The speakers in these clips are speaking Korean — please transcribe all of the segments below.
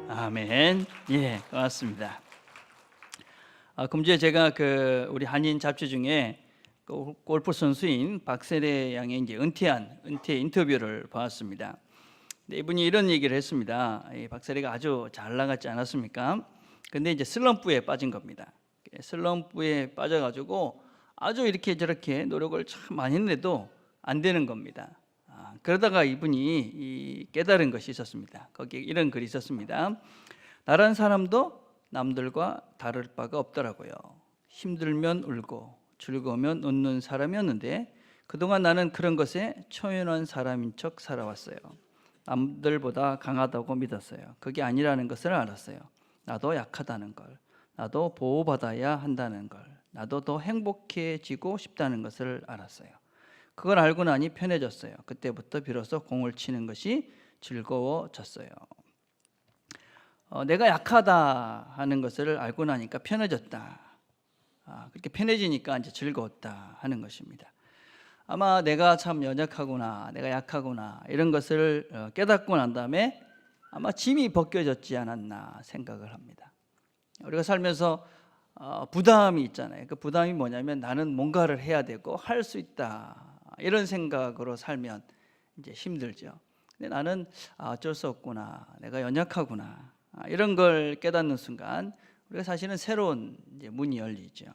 아멘. 예, 고맙습니다. 금주에 제가 우리 한인 잡지 중에 골프 선수인 박세례 양의 이제 은퇴 인터뷰를 봤습니다. 근데 이분이 이런 얘기를 했습니다. 박세례가 아주 잘 나갔지 않았습니까? 근데 이제 슬럼프에 빠진 겁니다. 슬럼프에 빠져가지고 아주 이렇게 저렇게 노력을 참 많이 했는데도 안 되는 겁니다. 그러다가 이분이 깨달은 것이 있었습니다. 거기에 이런 글이 있었습니다. 나란 사람도 남들과 다를 바가 없더라고요. 힘들면 울고 즐거우면 웃는 사람이었는데 그동안 나는 그런 것에 초연한 사람인 척 살아왔어요. 남들보다 강하다고 믿었어요. 그게 아니라는 것을 알았어요. 나도 약하다는 걸, 나도 보호받아야 한다는 걸, 나도 더 행복해지고 싶다는 것을 알았어요. 그걸 알고 나니 편해졌어요. 그때부터 비로소 공을 치는 것이 즐거워졌어요. 내가 약하다 하는 것을 알고 나니까 편해졌다. 그렇게 편해지니까 이제 즐거웠다 하는 것입니다. 아마 내가 참 연약하구나, 내가 약하구나 이런 것을 깨닫고 난 다음에 아마 짐이 벗겨졌지 않았나 생각을 합니다. 우리가 살면서 부담이 있잖아요. 그 부담이 뭐냐면 나는 뭔가를 해야 되고 할 수 있다 이런 생각으로 살면 이제 힘들죠. 근데 나는 어쩔 수 없구나, 내가 연약하구나 이런 걸 깨닫는 순간 우리가 사실은 새로운 이제 문이 열리죠.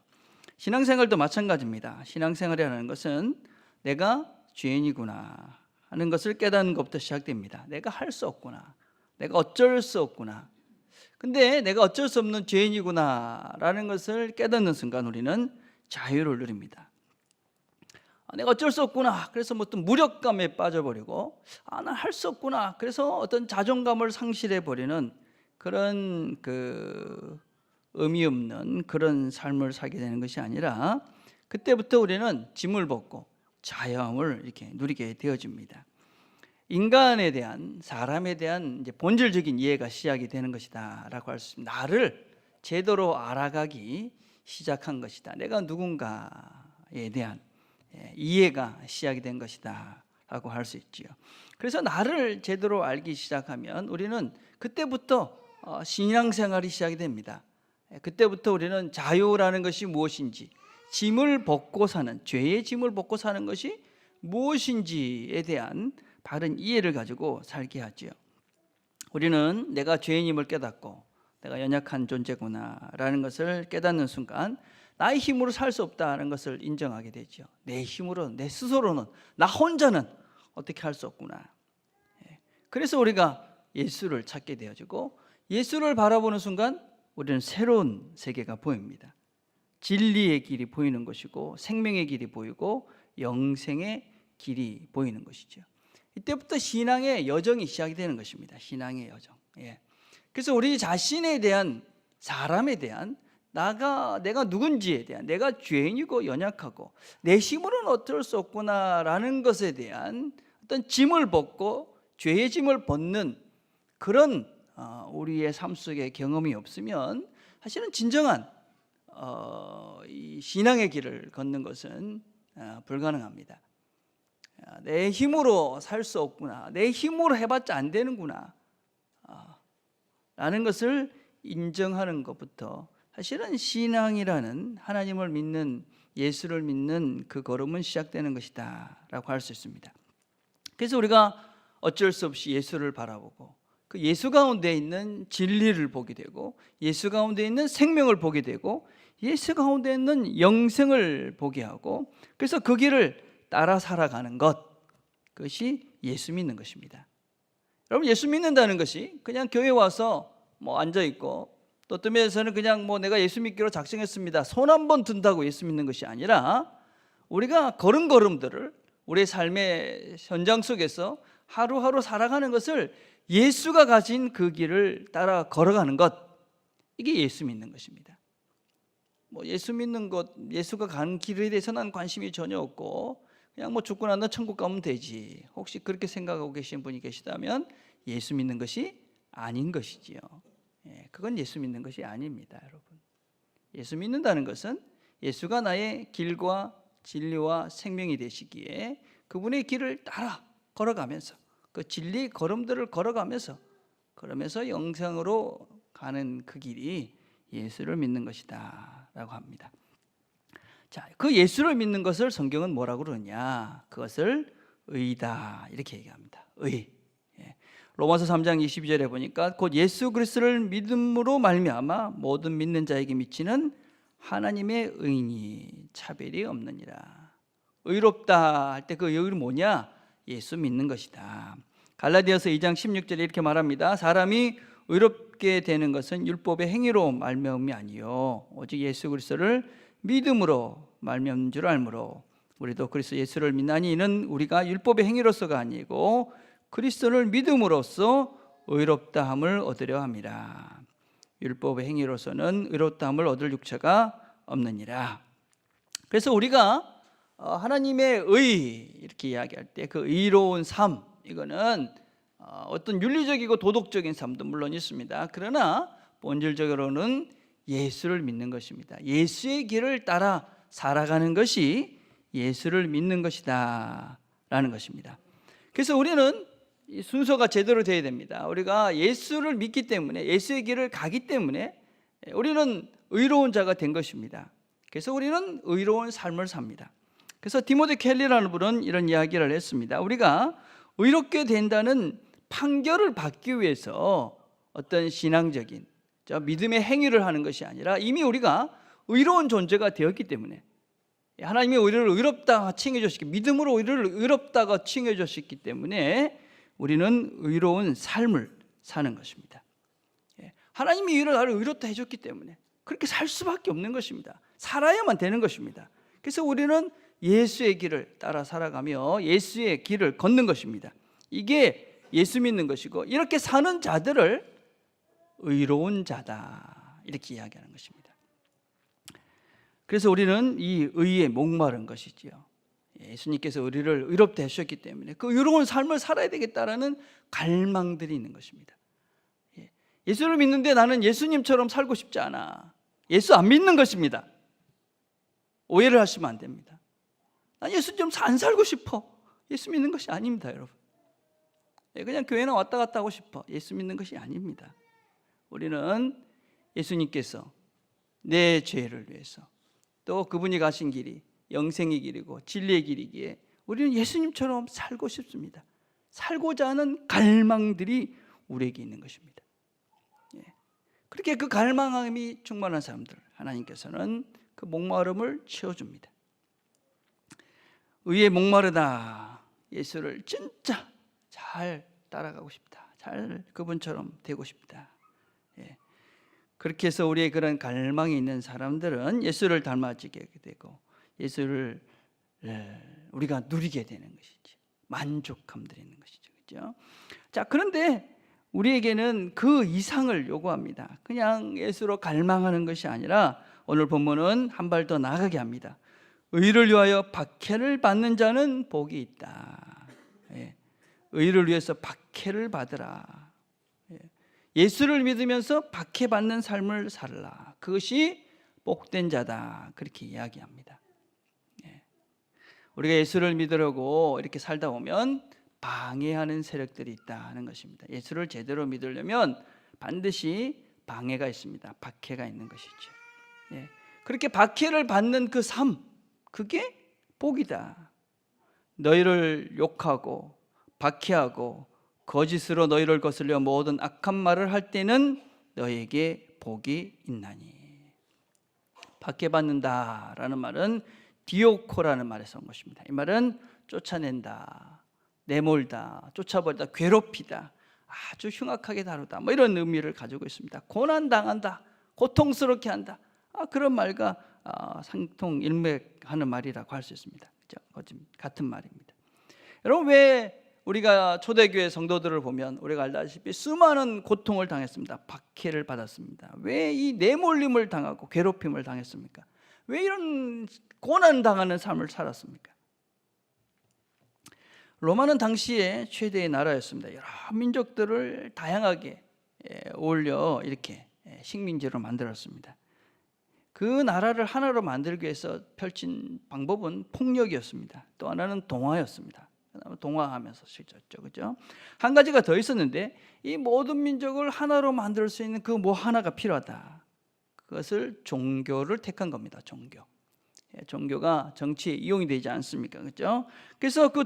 신앙생활도 마찬가지입니다. 신앙생활이라는 것은 내가 죄인이구나 하는 것을 깨닫는 것부터 시작됩니다. 내가 할 수 없구나, 내가 어쩔 수 없구나. 근데 내가 어쩔 수 없는 죄인이구나 라는 것을 깨닫는 순간 우리는 자유를 누립니다. 내가 어쩔 수 없구나, 그래서 어떤 무력감에 빠져버리고 난 할 수 없구나, 그래서 어떤 자존감을 상실해버리는 그런 의미 없는 그런 삶을 살게 되는 것이 아니라 그때부터 우리는 짐을 벗고 자유함을 이렇게 누리게 되어집니다. 인간에 대한, 사람에 대한 이제 본질적인 이해가 시작이 되는 것이다 라고 할 수 있습니다. 나를 제대로 알아가기 시작한 것이다. 내가 누군가에 대한 이해가 시작이 된 것이다 라고 할 수 있지요. 그래서 나를 제대로 알기 시작하면 우리는 그때부터 신앙생활이 시작이 됩니다. 그때부터 우리는 자유라는 것이 무엇인지, 짐을 벗고 사는, 죄의 짐을 벗고 사는 것이 무엇인지에 대한 바른 이해를 가지고 살게 하죠. 우리는 내가 죄인임을 깨닫고 내가 연약한 존재구나 라는 것을 깨닫는 순간 나의 힘으로 살 수 없다는 것을 인정하게 되죠. 내 힘으로, 내 스스로는, 나 혼자는 어떻게 할 수 없구나. 그래서 우리가 예수를 찾게 되어지고 예수를 바라보는 순간 우리는 새로운 세계가 보입니다. 진리의 길이 보이는 것이고 생명의 길이 보이고 영생의 길이 보이는 것이죠. 이때부터 신앙의 여정이 시작이 되는 것입니다. 신앙의 여정. 그래서 우리 자신에 대한, 사람에 대한, 내가 누군지에 대한, 내가 죄인이고 연약하고 내 힘으로는 어쩔 수 없구나라는 것에 대한 어떤 짐을 벗고 죄의 짐을 벗는 그런 우리의 삶 속에 경험이 없으면 사실은 진정한 이 신앙의 길을 걷는 것은 불가능합니다. 내 힘으로 살 수 없구나, 내 힘으로 해봤자 안 되는구나 라는 것을 인정하는 것부터 사실은 신앙이라는 하나님을 믿는, 예수를 믿는 그 걸음은 시작되는 것이다 라고 할 수 있습니다. 그래서 우리가 어쩔 수 없이 예수를 바라보고 그 예수 가운데 있는 진리를 보게 되고 예수 가운데 있는 생명을 보게 되고 예수 가운데 있는 영생을 보게 하고 그래서 그 길을 따라 살아가는 것, 그것이 예수 믿는 것입니다. 여러분, 예수 믿는다는 것이 그냥 교회 와서 앉아있고 또 어떤 면에서는 그냥 내가 예수 믿기로 작정했습니다, 손 한 번 든다고 예수 믿는 것이 아니라 우리가 걸음걸음들을 우리의 삶의 현장 속에서 하루하루 살아가는 것을 예수가 가진 그 길을 따라 걸어가는 것, 이게 예수 믿는 것입니다. 예수 믿는 것, 예수가 가는 길에 대해서 난 관심이 전혀 없고 그냥 죽고 나면 천국 가면 되지, 혹시 그렇게 생각하고 계신 분이 계시다면 예수 믿는 것이 아닌 것이지요. 그건 예수 믿는 것이 아닙니다. 여러분, 예수 믿는다는 것은 예수가 나의 길과 진리와 생명이 되시기에 그분의 길을 따라 걸어가면서 그 진리 걸음들을 걸어가면서 그러면서 영생으로 가는 그 길이 예수를 믿는 것이다 라고 합니다. 자, 그 예수를 믿는 것을 성경은 뭐라고 그러냐? 그것을 의다 이렇게 얘기합니다. 의. 로마서 3장 22절에 보니까 곧 예수 그리스도를 믿음으로 말미암아 모든 믿는 자에게 미치는 하나님의 의니 차별이 없느니라. 의롭다 할 때 그 의는 뭐냐? 예수 믿는 것이다. 갈라디아서 2장 16절에 이렇게 말합니다. 사람이 의롭게 되는 것은 율법의 행위로 말미암음이 아니요 오직 예수 그리스도를 믿음으로 말미암는 줄 알므로 우리도 그리스도 예수를 믿나니 이는 우리가 율법의 행위로서가 아니고 그리스도를 믿음으로써 의롭다함을 얻으려 함이라. 율법의 행위로서는 의롭다함을 얻을 육체가 없느니라. 그래서 우리가 하나님의 의 이렇게 이야기할 때 그 의로운 삶, 이거는 어떤 윤리적이고 도덕적인 삶도 물론 있습니다. 그러나 본질적으로는 예수를 믿는 것입니다. 예수의 길을 따라 살아가는 것이 예수를 믿는 것이다 라는 것입니다. 그래서 우리는 이 순서가 제대로 되어야 됩니다. 우리가 예수를 믿기 때문에, 예수의 길을 가기 때문에 우리는 의로운 자가 된 것입니다. 그래서 우리는 의로운 삶을 삽니다. 그래서 디모데 켈리라는 분은 이런 이야기를 했습니다. 우리가 의롭게 된다는 판결을 받기 위해서 어떤 신앙적인 믿음의 행위를 하는 것이 아니라 이미 우리가 의로운 존재가 되었기 때문에, 하나님이 우리를 의롭다 칭해 주셨기, 믿음으로 우리를 의롭다고 칭해 주셨기 때문에 우리는 의로운 삶을 사는 것입니다. 하나님이 나를 의롭다 해줬기 때문에 그렇게 살 수밖에 없는 것입니다. 살아야만 되는 것입니다. 그래서 우리는 예수의 길을 따라 살아가며 예수의 길을 걷는 것입니다. 이게 예수 믿는 것이고, 이렇게 사는 자들을 의로운 자다 이렇게 이야기하는 것입니다. 그래서 우리는 이 의에 목마른 것이지요. 예수님께서 우리를 의롭다 해주셨기 때문에 그 의로운 삶을 살아야 되겠다라는 갈망들이 있는 것입니다. 예수를 믿는데 나는 예수님처럼 살고 싶지 않아. 예수 안 믿는 것입니다. 오해를 하시면 안 됩니다. 난 예수처럼 안 살고 싶어. 예수 믿는 것이 아닙니다, 여러분. 그냥 교회나 왔다 갔다 하고 싶어. 예수 믿는 것이 아닙니다. 우리는 예수님께서 내 죄를 위해서, 또 그분이 가신 길이 영생의 길이고 진리의 길이기에 우리는 예수님처럼 살고 싶습니다. 살고자 하는 갈망들이 우리에게 있는 것입니다. 그렇게 그 갈망함이 충만한 사람들, 하나님께서는 그 목마름을 채워줍니다. 의에 목마르다. 예수를 진짜 잘 따라가고 싶다. 잘 그분처럼 되고 싶다. 그렇게 해서 우리의 그런 갈망이 있는 사람들은 예수를 닮아지게 되고 예수를 우리가 누리게 되는 것이죠. 만족함들이 있는 것이죠. 그렇죠? 자, 그런데 우리에게는 그 이상을 요구합니다. 그냥 예수로 갈망하는 것이 아니라 오늘 본문은 한 발 더 나아가게 합니다. 의를 위하여 박해를 받는 자는 복이 있다. 의를 위해서 박해를 받으라. 예수를 믿으면서 박해받는 삶을 살라. 그것이 복된 자다. 그렇게 이야기합니다. 우리가 예수를 믿으려고 이렇게 살다 보면 방해하는 세력들이 있다는 것입니다. 예수를 제대로 믿으려면 반드시 방해가 있습니다. 박해가 있는 것이죠. 그렇게 박해를 받는 그 삶, 그게 복이다. 너희를 욕하고 박해하고 거짓으로 너희를 거슬려 모든 악한 말을 할 때는 너희에게 복이 있나니. 박해받는다라는 말은 디오코라는 말에서 온 것입니다. 이 말은 쫓아낸다, 내몰다, 쫓아버리다, 괴롭히다, 아주 흉악하게 다루다, 뭐 이런 의미를 가지고 있습니다. 고난당한다, 고통스럽게 한다, 그런 말과 상통일맥하는 말이라고 할 수 있습니다. 그렇죠? 같은 말입니다. 여러분, 왜 우리가 초대교회 성도들을 보면 우리가 알다시피 수많은 고통을 당했습니다. 박해를 받았습니다. 왜 이 내몰림을 당하고 괴롭힘을 당했습니까? 왜 이런 고난당하는 삶을 살았습니까? 로마는 당시에 최대의 나라였습니다. 여러 민족들을 다양하게 어울려 이렇게 식민지로 만들었습니다. 그 나라를 하나로 만들기 위해서 펼친 방법은 폭력이었습니다. 또 하나는 동화였습니다. 동화하면서 실졌죠, 그죠? 한 가지가 더 있었는데 이 모든 민족을 하나로 만들 수 있는 그 뭐 하나가 필요하다. 그것을 종교를 택한 겁니다. 종교가 정치에 이용이 되지 않습니까, 그죠? 그래서 그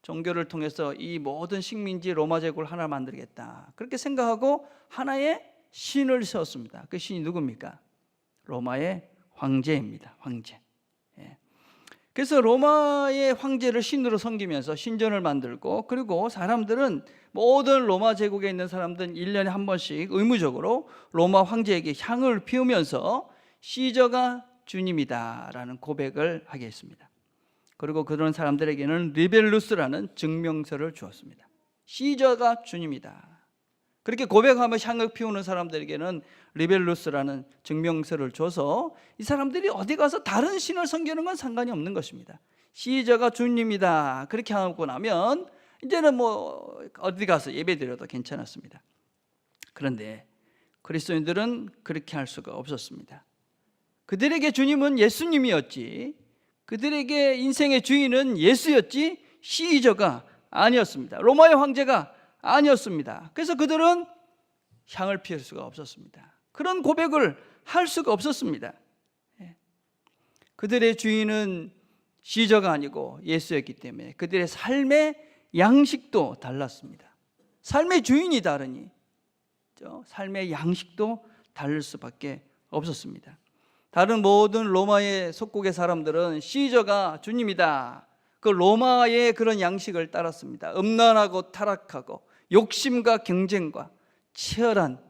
종교를 통해서 이 모든 식민지 로마 제국을 하나 만들겠다. 그렇게 생각하고 하나의 신을 세웠습니다. 그 신이 누굽니까? 로마의 황제입니다. 황제. 그래서 로마의 황제를 신으로 섬기면서 신전을 만들고, 그리고 사람들은 모든 로마 제국에 있는 사람들은 1년에 한 번씩 의무적으로 로마 황제에게 향을 피우면서 시저가 주님이다라는 고백을 하게 했습니다. 그리고 그런 사람들에게는 리벨루스라는 증명서를 주었습니다. 시저가 주님이다. 그렇게 고백하며 향을 피우는 사람들에게는 리벨루스라는 증명서를 줘서 이 사람들이 어디 가서 다른 신을 섬기는 건 상관이 없는 것입니다. 시저가 주님이다 그렇게 하고 나면 이제는 뭐 어디 가서 예배드려도 괜찮았습니다. 그런데 그리스도인들은 그렇게 할 수가 없었습니다. 그들에게 주님은 예수님이었지, 그들에게 인생의 주인은 예수였지 시저가 아니었습니다. 로마의 황제가 아니었습니다. 그래서 그들은 향을 피울 수가 없었습니다. 그런 고백을 할 수가 없었습니다. 그들의 주인은 시저가 아니고 예수였기 때문에 그들의 삶의 양식도 달랐습니다. 삶의 주인이 다르니 삶의 양식도 다를 수밖에 없었습니다. 다른 모든 로마의 속국의 사람들은 시저가 주님이다, 그 로마의 그런 양식을 따랐습니다. 음란하고 타락하고 욕심과 경쟁과 치열한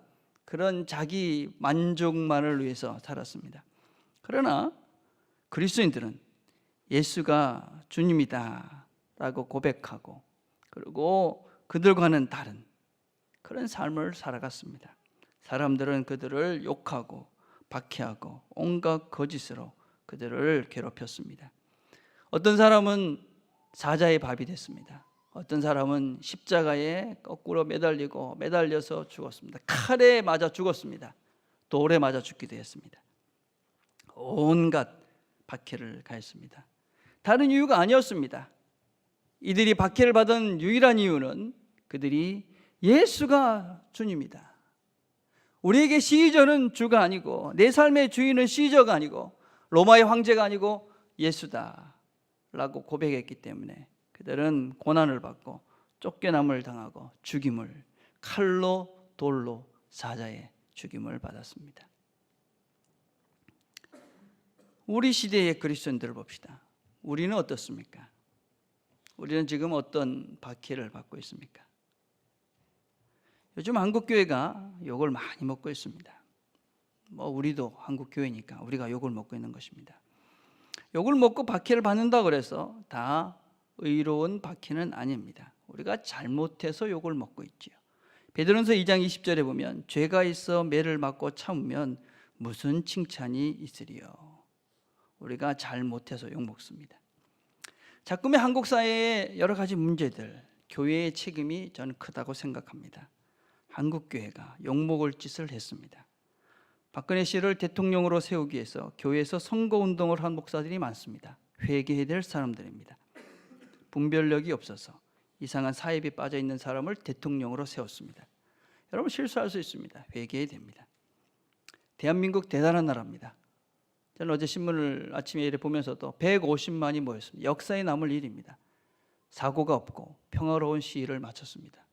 그런 자기 만족만을 위해서 살았습니다. 그러나 그리스도인들은 예수가 주님이다 라고 고백하고, 그리고 그들과는 다른 그런 삶을 살아갔습니다. 사람들은 그들을 욕하고 박해하고 온갖 거짓으로 그들을 괴롭혔습니다. 어떤 사람은 사자의 밥이 됐습니다. 어떤 사람은 십자가에 거꾸로 매달려서 죽었습니다. 칼에 맞아 죽었습니다. 돌에 맞아 죽기도 했습니다. 온갖 박해를 가했습니다. 다른 이유가 아니었습니다. 이들이 박해를 받은 유일한 이유는 그들이 예수가 주님이다, 우리에게 시저는 주가 아니고 내 삶의 주인은 시저가 아니고 로마의 황제가 아니고 예수다 라고 고백했기 때문에 그들은 고난을 받고 쫓겨남을 당하고 죽임을, 칼로 돌로 사자의 죽임을 받았습니다. 우리 시대의 그리스도인들을 봅시다. 우리는 어떻습니까? 우리는 지금 어떤 박해를 받고 있습니까? 요즘 한국교회가 욕을 많이 먹고 있습니다. 우리도 한국교회니까 우리가 욕을 먹고 있는 것입니다. 욕을 먹고 박해를 받는다 그래서 다 의로운 박해는 아닙니다. 우리가 잘못해서 욕을 먹고 있지요. 베드로전서 2장 20절에 보면 죄가 있어 매를 맞고 참으면 무슨 칭찬이 있으리요. 우리가 잘못해서 욕 먹습니다. 자꾸의 한국 사회의 여러 가지 문제들, 교회의 책임이 저는 크다고 생각합니다. 한국교회가 욕먹을 짓을 했습니다. 박근혜 씨를 대통령으로 세우기 위해서 교회에서 선거운동을 한 목사들이 많습니다. 회개해야 될 사람들입니다. 분별력이 없어서 이상한 사입에 빠져 있는 사람을 대통령으로 세웠습니다. 여러분, 실수할 수 있습니다. 회개해야 됩니다. 대한민국 대단한 나라입니다. 저는 어제 신문을 아침에 이래 보면서도 150만이 모였습니다. 역사에 남을 일입니다. 사고가 없고 평화로운 시위를 마쳤습니다.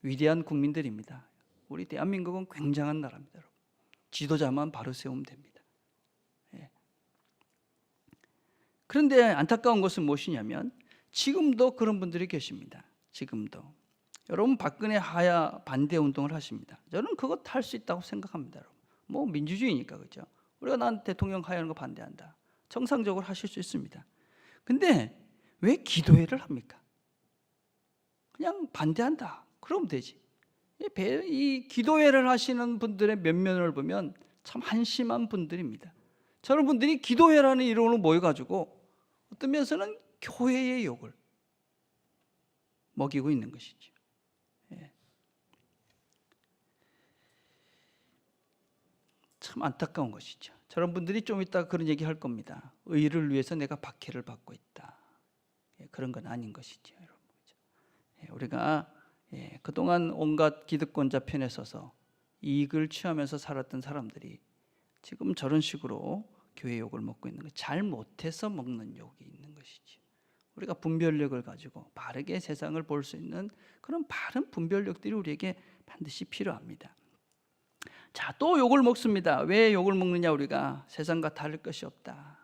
위대한 국민들입니다. 우리 대한민국은 굉장한 나라입니다. 여러분. 지도자만 바로 세우면 됩니다. 그런데 안타까운 것은 무엇이냐면 지금도 그런 분들이 계십니다. 지금도. 여러분, 박근혜 하야 반대 운동을 하십니다. 저는 그것 할 수 있다고 생각합니다. 여러분. 민주주의니까, 그렇죠? 우리가 난 대통령 하야하는 거 반대한다. 정상적으로 하실 수 있습니다. 근데 왜 기도회를 합니까? 그냥 반대한다. 그러면 되지. 이 기도회를 하시는 분들의 면면을 보면 참 한심한 분들입니다. 저런 분들이 기도회라는 이름으로 모여가지고 어떤 면에서는 교회의 욕을 먹이고 있는 것이죠. 참 안타까운 것이죠. 저런 분들이 좀 이따 그런 얘기 할 겁니다. 의를 위해서 내가 박해를 받고 있다. 그런 건 아닌 것이죠, 여러분. 우리가 그동안 온갖 기득권자 편에 서서 이익을 취하면서 살았던 사람들이 지금 저런 식으로 교회 욕을 먹고 있는 거, 잘못해서 먹는 욕이 있는 것이지. 우리가 분별력을 가지고 바르게 세상을 볼 수 있는 그런 바른 분별력들이 우리에게 반드시 필요합니다. 자, 또 욕을 먹습니다. 왜 욕을 먹느냐? 우리가 세상과 다를 것이 없다.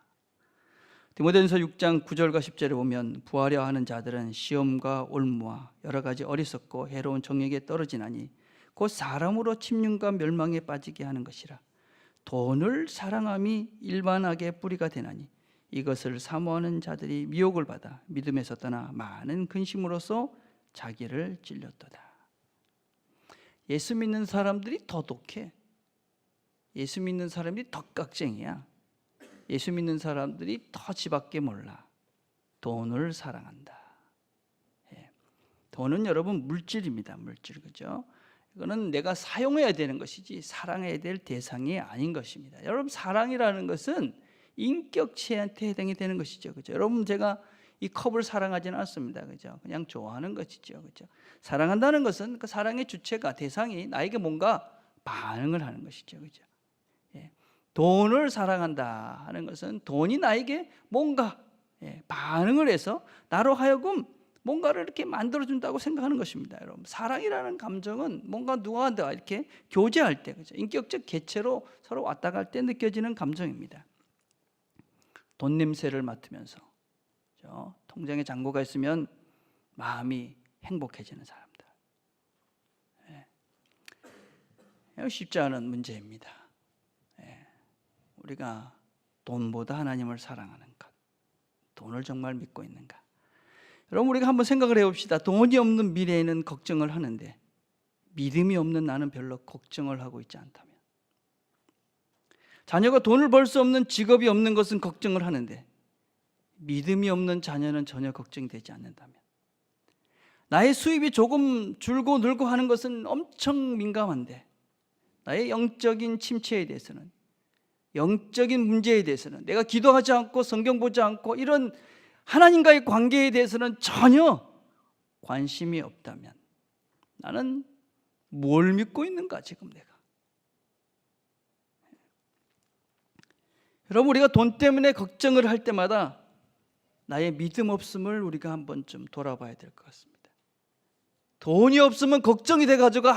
디모데전서 6장 9절과 10절에 보면 부하려 하는 자들은 시험과 올무와 여러 가지 어리석고 해로운 정욕에 떨어지나니 곧 사람으로 침륜과 멸망에 빠지게 하는 것이라. 돈을 사랑함이 일반하게 뿌리가 되나니 이것을 사모하는 자들이 미혹을 받아 믿음에서 떠나 많은 근심으로써 자기를 찔렸도다. 예수 믿는 사람들이 더 독해. 예수 믿는 사람들이 더 깍쟁이야. 예수 믿는 사람들이 더 지밖에 몰라. 돈을 사랑한다. 돈은 여러분 물질입니다. 물질, 그죠? 이거는 내가 사용해야 되는 것이지 사랑해야 될 대상이 아닌 것입니다. 여러분, 사랑이라는 것은 인격체한테 해당이 되는 것이죠, 그죠? 여러분, 제가 이 컵을 사랑하지는 않습니다, 그죠? 그냥 좋아하는 것이죠, 그죠? 사랑한다는 것은 그 사랑의 주체가, 대상이 나에게 뭔가 반응을 하는 것이죠, 그죠? 돈을 사랑한다 하는 것은 돈이 나에게 뭔가 반응을 해서 나로 하여금 뭔가를 이렇게 만들어준다고 생각하는 것입니다, 여러분. 사랑이라는 감정은 뭔가 누구와 이렇게 교제할 때, 그죠? 인격적 개체로 서로 왔다 갈 때 느껴지는 감정입니다. 돈 냄새를 맡으면서, 그죠? 통장에 잔고가 있으면 마음이 행복해지는 사람들. 쉽지 않은 문제입니다. 우리가 돈보다 하나님을 사랑하는 것, 돈을 정말 믿고 있는가? 여러분, 우리가 한번 생각을 해봅시다. 돈이 없는 미래에는 걱정을 하는데 믿음이 없는 나는 별로 걱정을 하고 있지 않다면, 자녀가 돈을 벌 수 없는 직업이 없는 것은 걱정을 하는데 믿음이 없는 자녀는 전혀 걱정이 되지 않는다면, 나의 수입이 조금 줄고 늘고 하는 것은 엄청 민감한데 나의 영적인 침체에 대해서는, 영적인 문제에 대해서는, 내가 기도하지 않고 성경 보지 않고 이런 하나님과의 관계에 대해서는 전혀 관심이 없다면 나는 뭘 믿고 있는가, 지금 내가? 여러분, 우리가 돈 때문에 걱정을 할 때마다 나의 믿음 없음을 우리가 한번 좀 돌아봐야 될 것 같습니다. 돈이 없으면 걱정이 돼가지고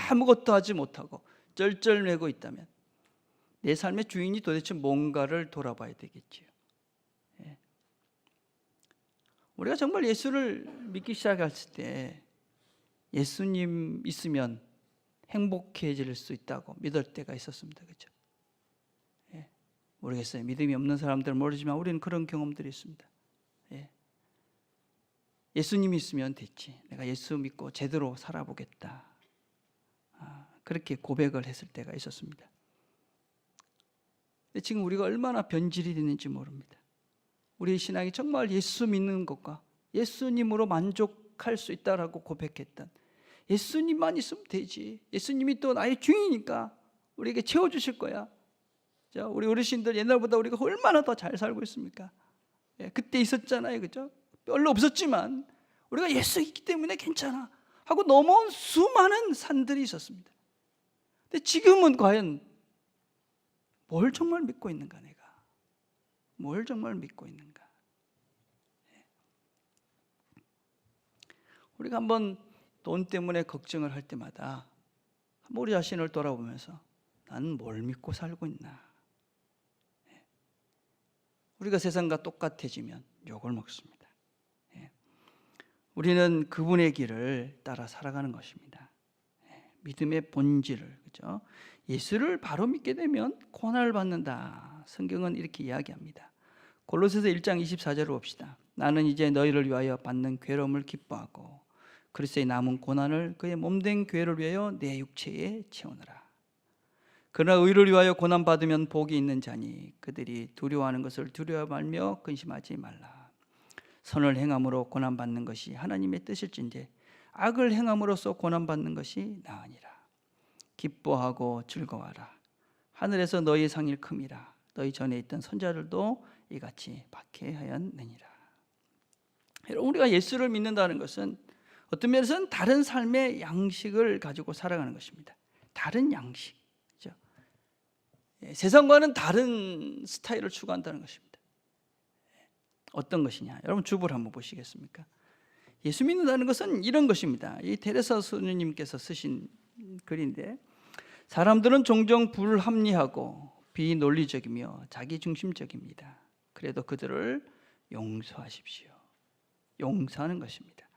아무것도 하지 못하고 쩔쩔매고 있다면 내 삶의 주인이 도대체 뭔가를 돌아봐야 되겠지요. 우리가 정말 예수를 믿기 시작했을 때 예수님 있으면 행복해질 수 있다고 믿을 때가 있었습니다, 그렇죠? 모르겠어요. 믿음이 없는 사람들은 모르지만 우리는 그런 경험들이 있습니다. 예수님이 있으면 됐지. 내가 예수 믿고 제대로 살아보겠다. 그렇게 고백을 했을 때가 있었습니다. 근데 지금 우리가 얼마나 변질이 됐는지 모릅니다. 우리의 신앙이 정말 예수 믿는 것과 예수님으로 만족할 수 있다라고 고백했던, 예수님만 있으면 되지, 예수님이 또 나의 주인이니까 우리에게 채워주실 거야. 자, 우리 어르신들 옛날보다 우리가 얼마나 더 잘 살고 있습니까? 그때 있었잖아요, 그죠? 별로 없었지만 우리가 예수 있기 때문에 괜찮아 하고 넘어온 수많은 산들이 있었습니다. 근데 지금은 과연 뭘 정말 믿고 있는가, 내가? 뭘 정말 믿고 있는가? 우리가 한번 돈 때문에 걱정을 할 때마다 한번 우리 자신을 돌아보면서 나는 뭘 믿고 살고 있나? 우리가 세상과 똑같아지면 욕을 먹습니다. 우리는 그분의 길을 따라 살아가는 것입니다. 믿음의 본질을, 그죠? 예수를 바로 믿게 되면 고난을 받는다. 성경은 이렇게 이야기합니다. 골로새서 1장 24절을 봅시다. 나는 이제 너희를 위하여 받는 괴로움을 기뻐하고 그리스도의 남은 고난을 그의 몸된 교회를 위하여 내 육체에 채우느라. 그러나 의를 위하여 고난받으면 복이 있는 자니 그들이 두려워하는 것을 두려워 말며 근심하지 말라. 선을 행함으로 고난받는 것이 하나님의 뜻일진데 악을 행함으로써 고난받는 것이 나으니라. 기뻐하고 즐거워하라. 하늘에서 너희 상일 큼이라. 너희 전에 있던 선자들도 이같이 박해하였느니라. 여러분, 우리가 예수를 믿는다는 것은 어떤 면에서는 다른 삶의 양식을 가지고 살아가는 것입니다. 다른 양식, 그렇죠? 세상과는 다른 스타일을 추구한다는 것입니다. 어떤 것이냐? 여러분, 주보를 한번 보시겠습니까? 예수 믿는다는 것은 이런 것입니다. 이 테레사 선생님께서 쓰신 글인데, 사람들은 종종 불합리하고 비논리적이며 자기중심적입니다. 그래도 그들을 용서하십시오. 용서하는 것입니다.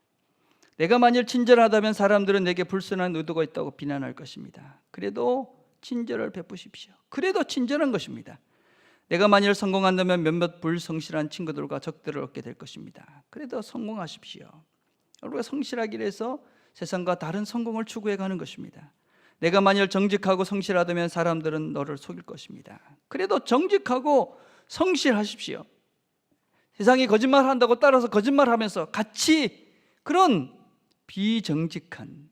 내가 만일 친절하다면 사람들은 내게 불순한 의도가 있다고 비난할 것입니다. 그래도 친절을 베푸십시오. 그래도 친절한 것입니다. 내가 만일 성공한다면 몇몇 불성실한 친구들과 적들을 얻게 될 것입니다. 그래도 성공하십시오. 우리가 성실하기 위해서 세상과 다른 성공을 추구해 가는 것입니다. 내가 만일 정직하고 성실하다면 사람들은 너를 속일 것입니다. 그래도 정직하고 성실하십시오. 세상이 거짓말한다고 따라서 거짓말하면서 같이 그런 비정직한,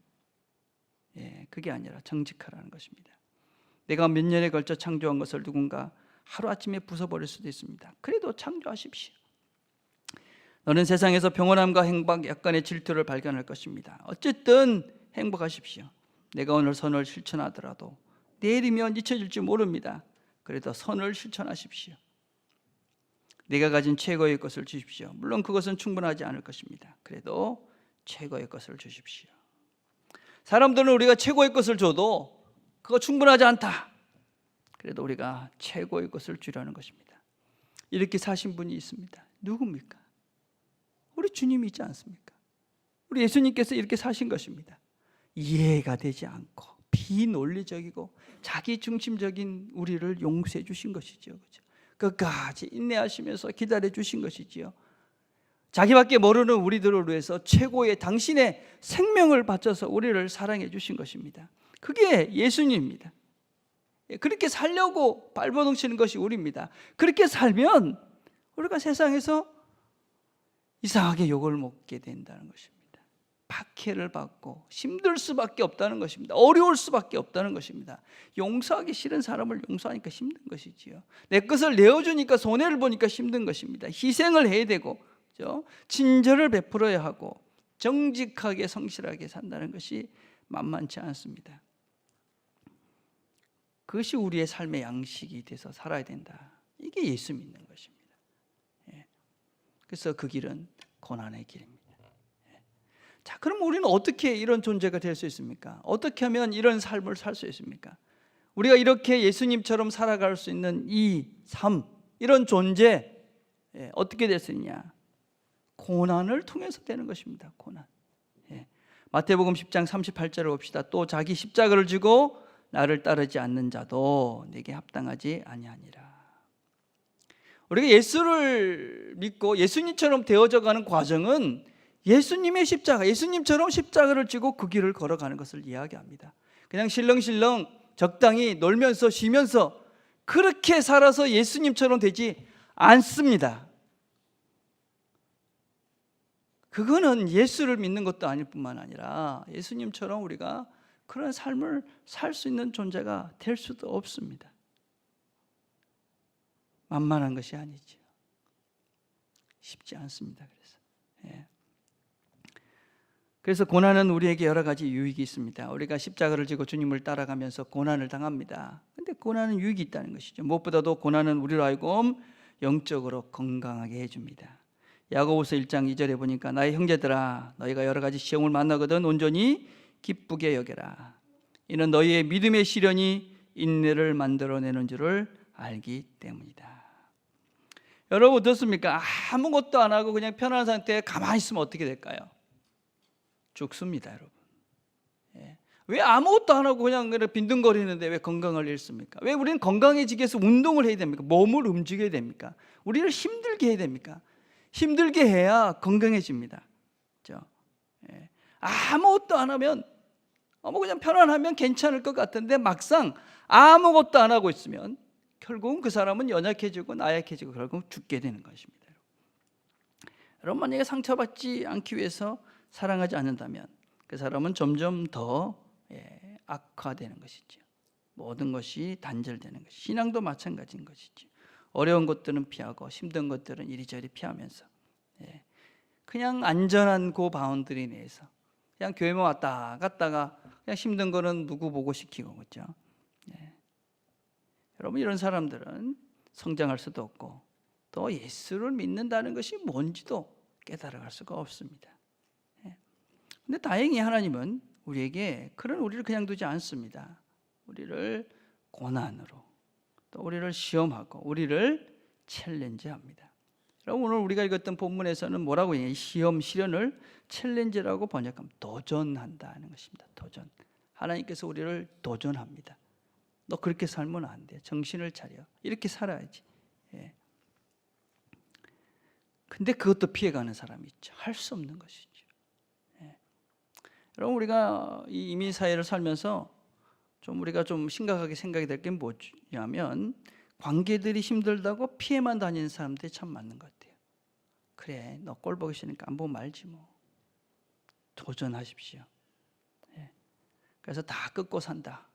그게 아니라 정직하라는 것입니다. 내가 몇 년에 걸쳐 창조한 것을 누군가 하루아침에 부숴버릴 수도 있습니다. 그래도 창조하십시오. 너는 세상에서 평온함과 행복, 약간의 질투를 발견할 것입니다. 어쨌든 행복하십시오. 내가 오늘 선을 실천하더라도 내일이면 잊혀질지 모릅니다. 그래도 선을 실천하십시오. 내가 가진 최고의 것을 주십시오. 물론 그것은 충분하지 않을 것입니다. 그래도 최고의 것을 주십시오. 사람들은 우리가 최고의 것을 줘도 그거 충분하지 않다. 그래도 우리가 최고의 것을 주려는 것입니다. 이렇게 사신 분이 있습니다. 누굽니까? 우리 주님이 있지 않습니까? 우리 예수님께서 이렇게 사신 것입니다. 이해가 되지 않고 비논리적이고 자기중심적인 우리를 용서해 주신 것이죠. 그렇죠? 끝까지 인내하시면서 기다려 주신 것이지요. 자기밖에 모르는 우리들을 위해서 최고의 당신의 생명을 바쳐서 우리를 사랑해 주신 것입니다. 그게 예수님입니다. 그렇게 살려고 발버둥치는 것이 우리입니다. 그렇게 살면 우리가 세상에서 이상하게 욕을 먹게 된다는 것입니다. 박해를 받고 힘들 수밖에 없다는 것입니다. 어려울 수밖에 없다는 것입니다. 용서하기 싫은 사람을 용서하니까 힘든 것이지요. 내 것을 내어주니까 손해를 보니까 힘든 것입니다. 희생을 해야 되고, 그렇죠? 친절을 베풀어야 하고 정직하게 성실하게 산다는 것이 만만치 않습니다. 그것이 우리의 삶의 양식이 돼서 살아야 된다. 이게 예수 믿는 것입니다. 그래서 그 길은 고난의 길입니다. 자, 그럼 우리는 어떻게 이런 존재가 될 수 있습니까? 어떻게 하면 이런 삶을 살 수 있습니까? 우리가 이렇게 예수님처럼 살아갈 수 있는 이 삶, 이런 존재, 어떻게 될 수 있냐? 고난을 통해서 되는 것입니다. 고난. 마태복음 10장 38절을 봅시다. 또 자기 십자가를 지고 나를 따르지 않는 자도 내게 합당하지 아니하니라. 우리가 예수를 믿고 예수님처럼 되어져 가는 과정은 예수님의 십자가, 예수님처럼 십자가를 지고 그 길을 걸어가는 것을 이야기합니다. 그냥 실렁실렁 적당히 놀면서 쉬면서 그렇게 살아서 예수님처럼 되지 않습니다. 그거는 예수를 믿는 것도 아닐 뿐만 아니라 예수님처럼 우리가 그런 삶을 살 수 있는 존재가 될 수도 없습니다. 만만한 것이 아니죠. 쉽지 않습니다. 그래서 고난은 우리에게 여러 가지 유익이 있습니다. 우리가 십자가를 지고 주님을 따라가면서 고난을 당합니다. 그런데 고난은 유익이 있다는 것이죠. 무엇보다도 고난은 우리로 하여금 영적으로 건강하게 해줍니다. 야고보서 1장 2절에 보니까 나의 형제들아 너희가 여러 가지 시험을 만나거든 온전히 기쁘게 여겨라. 이는 너희의 믿음의 시련이 인내를 만들어내는 줄을 알기 때문이다. 여러분 어떻습니까? 아무것도 안 하고 그냥 편안한 상태에 가만히 있으면 어떻게 될까요? 죽습니다, 여러분. 왜 아무것도 안 하고 그냥 빈둥거리는데 왜 건강을 잃습니까? 왜 우리는 건강해지기 위해서 운동을 해야 됩니까? 몸을 움직여야 됩니까? 우리를 힘들게 해야 됩니까? 힘들게 해야 건강해집니다. 그렇죠? 아무것도 안 하면 그냥 편안하면 괜찮을 것 같은데 막상 아무것도 안 하고 있으면 결국은 그 사람은 연약해지고 나약해지고 결국 죽게 되는 것입니다. 여러분 만약에 상처받지 않기 위해서 사랑하지 않는다면 그 사람은 점점 더 악화되는 것이죠. 모든 것이 단절되는 것이. 신앙도 마찬가지인 것이죠. 어려운 것들은 피하고 힘든 것들은 이리저리 피하면서 그냥 안전한 그 바운더리 내에서 그냥 교회만 왔다 갔다가 그냥 힘든 거는 누구 보고 시키고 그렇죠. 여러분 이런 사람들은 성장할 수도 없고 또 예수를 믿는다는 것이 뭔지도 깨달아갈 수가 없습니다. 근데 다행히 하나님은 우리에게 그런 우리를 그냥 두지 않습니다. 우리를 고난으로 또 우리를 시험하고 우리를 챌린지합니다. 여러분 오늘 우리가 읽었던 본문에서는 뭐라고 해요? 시험, 시련을 챌린지라고 번역하면 도전한다는 것입니다. 도전. 하나님께서 우리를 도전합니다. 너 그렇게 살면 안 돼. 정신을 차려. 이렇게 살아야지. 근데 그것도 피해가는 사람이 있죠. 할 수 없는 것이죠. 여러분 우리가 이 이민 사회를 살면서 우리가 좀 심각하게 생각이 될 게 뭐냐면 관계들이 힘들다고 피해만 다니는 사람들이 참 많은 것 같아요. 그래, 너 꼴 보기 싫으니까 안 보면 말지 뭐. 도전하십시오. 그래서 다 끊고 산다.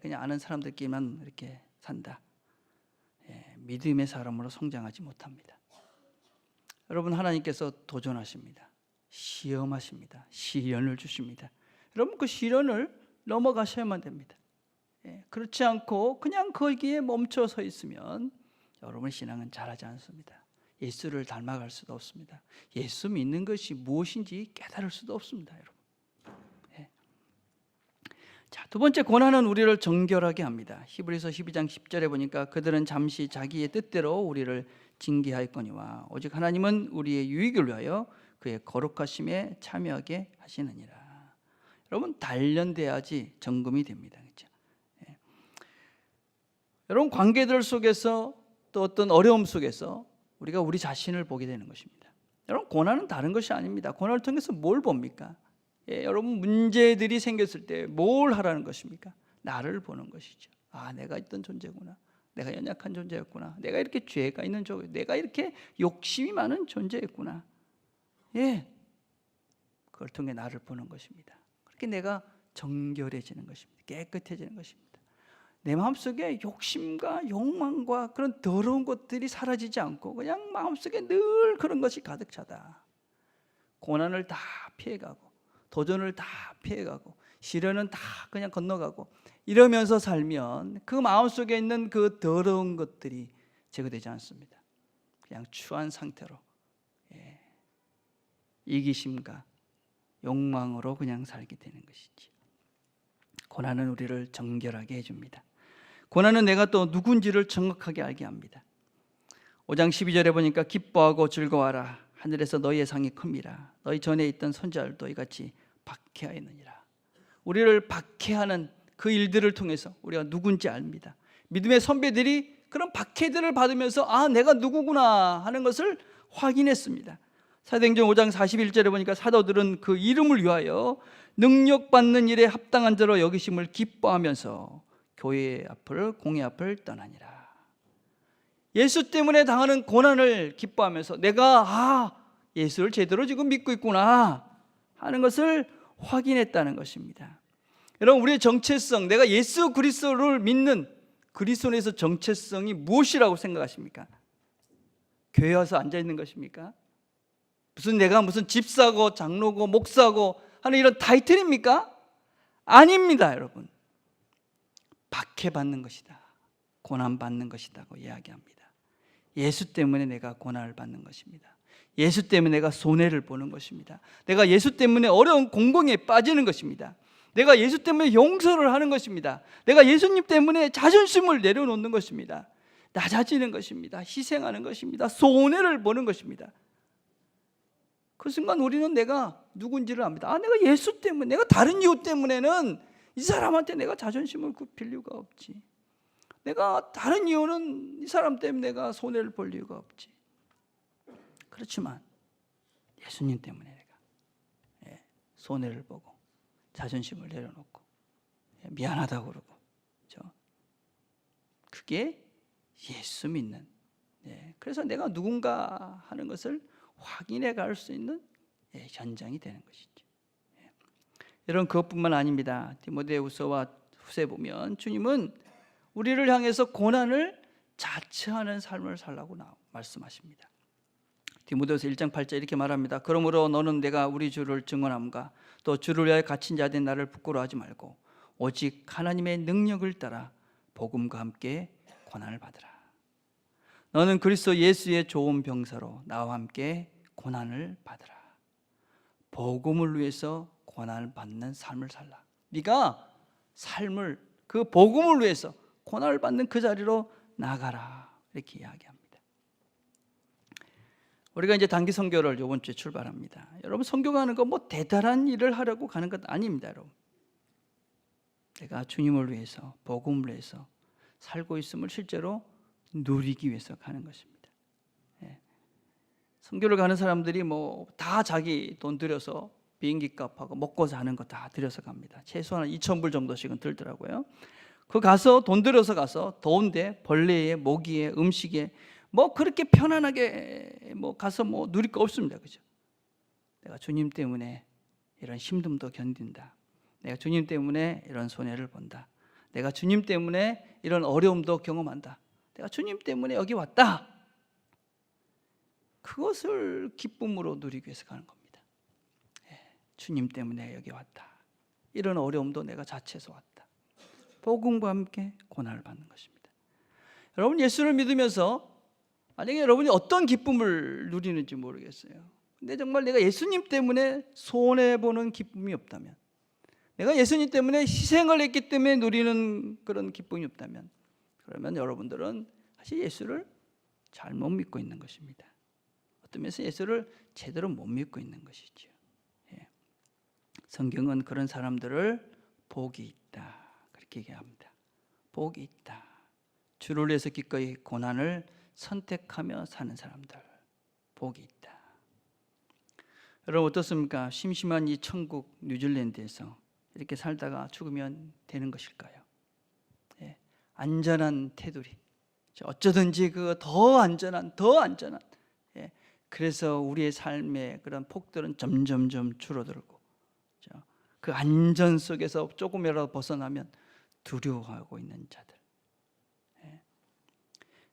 그냥 아는 사람들끼리만 이렇게 산다. 믿음의 사람으로 성장하지 못합니다. 여러분 하나님께서 도전하십니다. 시험하십니다. 시련을 주십니다. 여러분 그 시련을 넘어가셔야만 됩니다. 그렇지 않고 그냥 거기에 멈춰 서 있으면 여러분의 신앙은 자라지 않습니다. 예수를 닮아갈 수도 없습니다. 예수 믿는 것이 무엇인지 깨달을 수도 없습니다. 여러분. 자, 두 번째 고난은 우리를 정결하게 합니다. 히브리서 12장 10절에 보니까 그들은 잠시 자기의 뜻대로 우리를 징계하였거니와 오직 하나님은 우리의 유익을 위하여 그의 거룩하심에 참여하게 하시느니라. 여러분 단련돼야지 정금이 됩니다. 그렇죠? 여러분 관계들 속에서 또 어떤 어려움 속에서 우리가 우리 자신을 보게 되는 것입니다. 여러분 고난은 다른 것이 아닙니다. 고난을 통해서 뭘 봅니까? 여러분 문제들이 생겼을 때 뭘 하라는 것입니까? 나를 보는 것이죠. 아, 내가 있던 존재구나. 내가 연약한 존재였구나. 내가 이렇게 죄가 있는 존재, 내가 이렇게 욕심이 많은 존재였구나. 그걸 통해 나를 보는 것입니다. 그렇게 내가 정결해지는 것입니다. 깨끗해지는 것입니다. 내 마음속에 욕심과 욕망과 그런 더러운 것들이 사라지지 않고 그냥 마음속에 늘 그런 것이 가득 차다. 고난을 다 피해가고 도전을 다 피해가고 시련은 다 그냥 건너가고 이러면서 살면 그 마음속에 있는 그 더러운 것들이 제거되지 않습니다. 그냥 추한 상태로 이기심과 욕망으로 그냥 살게 되는 것이지. 고난은 우리를 정결하게 해줍니다. 고난은 내가 또 누군지를 정확하게 알게 합니다. 5장 12절에 보니까 기뻐하고 즐거워하라. 하늘에서 너희의 상이 큽니다. 너희 전에 있던 선지자들도 이같이 박해하였느니라. 우리를 박해하는 그 일들을 통해서 우리가 누군지 압니다. 믿음의 선배들이 그런 박해들을 받으면서 아, 내가 누구구나 하는 것을 확인했습니다. 사도행전 5장 41절에 보니까 사도들은 그 이름을 위하여 능력받는 일에 합당한 자로 여기심을 기뻐하면서 교회 앞을 공회 앞을 떠나니라. 예수 때문에 당하는 고난을 기뻐하면서 내가 예수를 제대로 지금 믿고 있구나 하는 것을 확인했다는 것입니다. 여러분 우리의 정체성, 내가 예수 그리스도를 믿는 그리스도에서 정체성이 무엇이라고 생각하십니까? 교회 와서 앉아있는 것입니까? 내가 무슨 집사고 장로고 목사고 하는 이런 타이틀입니까? 아닙니다. 여러분 박해받는 것이다, 고난받는 것이라고 이야기합니다. 예수 때문에 내가 고난을 받는 것입니다. 예수 때문에 내가 손해를 보는 것입니다. 내가 예수 때문에 어려운 공공에 빠지는 것입니다. 내가 예수 때문에 용서를 하는 것입니다. 내가 예수님 때문에 자존심을 내려놓는 것입니다. 낮아지는 것입니다. 희생하는 것입니다. 손해를 보는 것입니다. 그 순간 우리는 내가 누군지를 압니다. 내가 예수 때문에, 내가 다른 이유 때문에는 이 사람한테 내가 자존심을 굽힐 이유가 없지. 내가 다른 이유는 이 사람 때문에 내가 손해를 볼 이유가 없지. 그렇지만 예수님 때문에 내가 손해를 보고 자존심을 내려놓고 미안하다고 그러고 그게 예수 믿는 그래서 내가 누군가 하는 것을 확인해 갈 수 있는 현장이 되는 것이죠. 여러분 그것뿐만 아닙니다. 디모데후서와 후세 보면 주님은 우리를 향해서 고난을 자처하는 삶을 살라고 말씀하십니다. 디모데후서 1장 8절 이렇게 말합니다. 그러므로 너는 내가 우리 주를 증언함과 또 주를 위하여 갇힌 자 된 나를 부끄러워하지 말고 오직 하나님의 능력을 따라 복음과 함께 고난을 받으라. 너는 그리스도 예수의 좋은 병사로 나와 함께 고난을 받으라. 복음을 위해서 고난을 받는 삶을 살라. 네가 삶을 그 복음을 위해서 고난을 받는 그 자리로 나가라. 이렇게 이야기합니다. 우리가 이제 단기 선교를 이번 주에 출발합니다. 여러분, 선교 가는 거 뭐 대단한 일을 하려고 가는 것 아닙니다, 여러분. 내가 주님을 위해서, 복음을 위해서 살고 있음을 실제로 누리기 위해서 가는 것입니다. 선교를 가는 사람들이 뭐 다 자기 돈 들여서 비행기 값하고 먹고 사는 거 다 들여서 갑니다. 최소한 2,000불 정도씩은 들더라고요. 그 가서 돈 들여서 가서 더운데 벌레에 모기에 음식에 뭐 그렇게 편안하게 뭐 가서 뭐 누릴 거 없습니다. 그죠? 내가 주님 때문에 이런 힘듦도 견딘다. 내가 주님 때문에 이런 손해를 본다. 내가 주님 때문에 이런 어려움도 경험한다. 내가 주님 때문에 여기 왔다. 그것을 기쁨으로 누리기 위해서 가는 겁니다. 주님 때문에 여기 왔다. 이런 어려움도 내가 자체해서 왔다. 복음과 함께 고난을 받는 것입니다. 여러분, 예수를 믿으면서 만약에 여러분이 어떤 기쁨을 누리는지 모르겠어요. 근데 정말 내가 예수님 때문에 손해보는 기쁨이 없다면, 내가 예수님 때문에 희생을 했기 때문에 누리는 그런 기쁨이 없다면, 그러면 여러분들은 사실 예수를 잘못 믿고 있는 것입니다. 어떤 면에서 예수를 제대로 못 믿고 있는 것이죠. 성경은 그런 사람들을 복이 있다 그렇게 얘기합니다. 복이 있다. 주를 위해서 기꺼이 고난을 선택하며 사는 사람들, 복이 있다. 여러분, 어떻습니까? 심심한 이 천국 뉴질랜드에서 이렇게 살다가 죽으면 되는 것일까요? 안전한 테두리, 어쩌든지 그 더 안전한 그래서 우리의 삶의 그런 폭들은 점점점 줄어들고, 그 안전 속에서 조금이라도 벗어나면 두려워하고 있는 자들.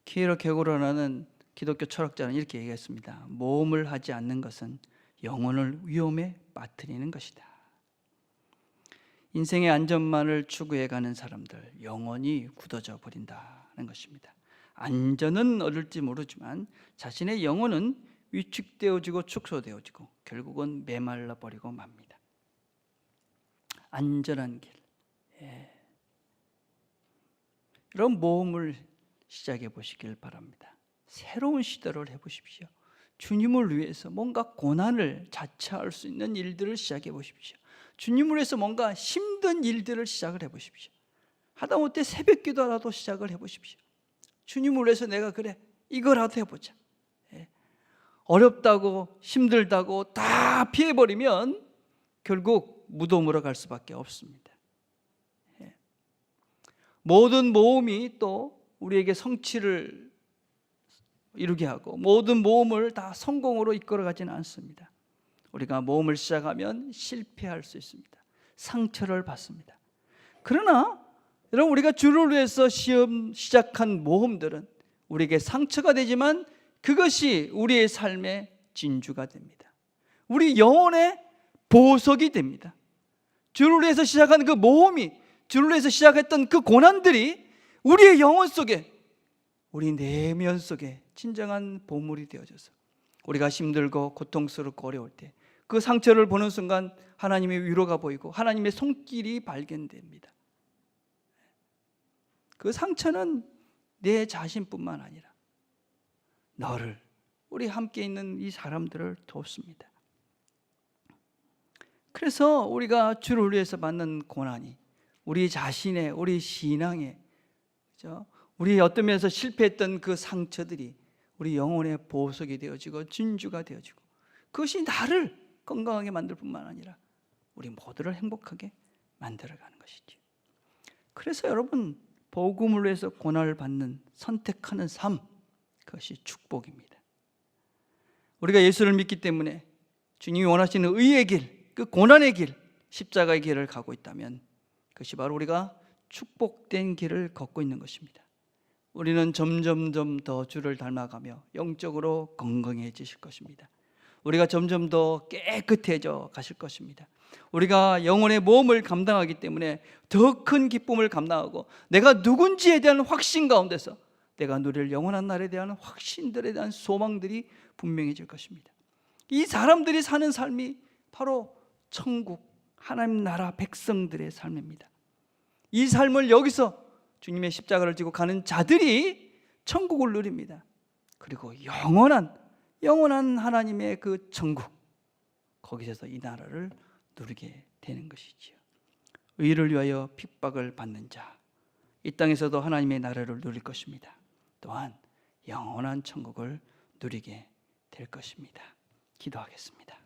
키에르케고르라는 기독교 철학자는 이렇게 얘기했습니다. 모험을 하지 않는 것은 영혼을 위험에 빠뜨리는 것이다. 인생의 안전만을 추구해가는 사람들, 영혼이 굳어져 버린다는 것입니다. 안전은 얻을지 모르지만 자신의 영혼은 위축되어지고 축소되어지고 결국은 메말라 버리고 맙니다. 안전한 길. 이런 모험을 시작해 보시길 바랍니다. 새로운 시도를 해보십시오. 주님을 위해서 뭔가 고난을 자처할 수 있는 일들을 시작해 보십시오. 주님을 위해서 뭔가 힘든 일들을 시작을 해보십시오. 하다못해 새벽 기도라도 시작을 해보십시오. 주님을 위해서 내가 그래 이거라도 해보자. 어렵다고 힘들다고 다 피해버리면 결국 무덤으로 갈 수밖에 없습니다. 모든 모험이 또 우리에게 성취를 이루게 하고 모든 모험을 다 성공으로 이끌어가지는 않습니다. 우리가 모험을 시작하면 실패할 수 있습니다. 상처를 받습니다. 그러나 여러분, 우리가 주를 위해서 시작한 모험들은 우리에게 상처가 되지만 그것이 우리의 삶의 진주가 됩니다. 우리 영혼의 보석이 됩니다. 주를 위해서 시작한 그 모험이, 주를 위해서 시작했던 그 고난들이 우리의 영혼 속에, 우리 내면 속에 진정한 보물이 되어져서 우리가 힘들고 고통스럽고 어려울 때 그 상처를 보는 순간 하나님의 위로가 보이고 하나님의 손길이 발견됩니다. 그 상처는 내 자신뿐만 아니라 너를, 우리 함께 있는 이 사람들을 돕습니다. 그래서 우리가 주를 위해서 받는 고난이 우리 자신의, 우리 신앙의, 우리 어떤 면에서 실패했던 그 상처들이 우리 영혼의 보석이 되어지고 진주가 되어지고 그것이 나를 건강하게 만들 뿐만 아니라 우리 모두를 행복하게 만들어가는 것이죠. 그래서 여러분, 복음을 위해서 고난을 받는, 선택하는 삶, 그것이 축복입니다. 우리가 예수를 믿기 때문에 주님이 원하시는 의의 길, 그 고난의 길, 십자가의 길을 가고 있다면 그것이 바로 우리가 축복된 길을 걷고 있는 것입니다. 우리는 점점점 더 주를 닮아가며 영적으로 건강해지실 것입니다. 우리가 점점 더 깨끗해져 가실 것입니다. 우리가 영혼의 모험을 감당하기 때문에 더 큰 기쁨을 감당하고 내가 누군지에 대한 확신 가운데서 내가 누릴 영원한 날에 대한 확신들에 대한 소망들이 분명해질 것입니다. 이 사람들이 사는 삶이 바로 천국, 하나님 나라 백성들의 삶입니다. 이 삶을 여기서 주님의 십자가를 지고 가는 자들이 천국을 누립니다. 그리고 영원한 하나님의 그 천국, 거기서 이 나라를 누리게 되는 것이지요. 의를 위하여 핍박을 받는 자, 이 땅에서도 하나님의 나라를 누릴 것입니다. 또한 영원한 천국을 누리게 될 것입니다. 기도하겠습니다.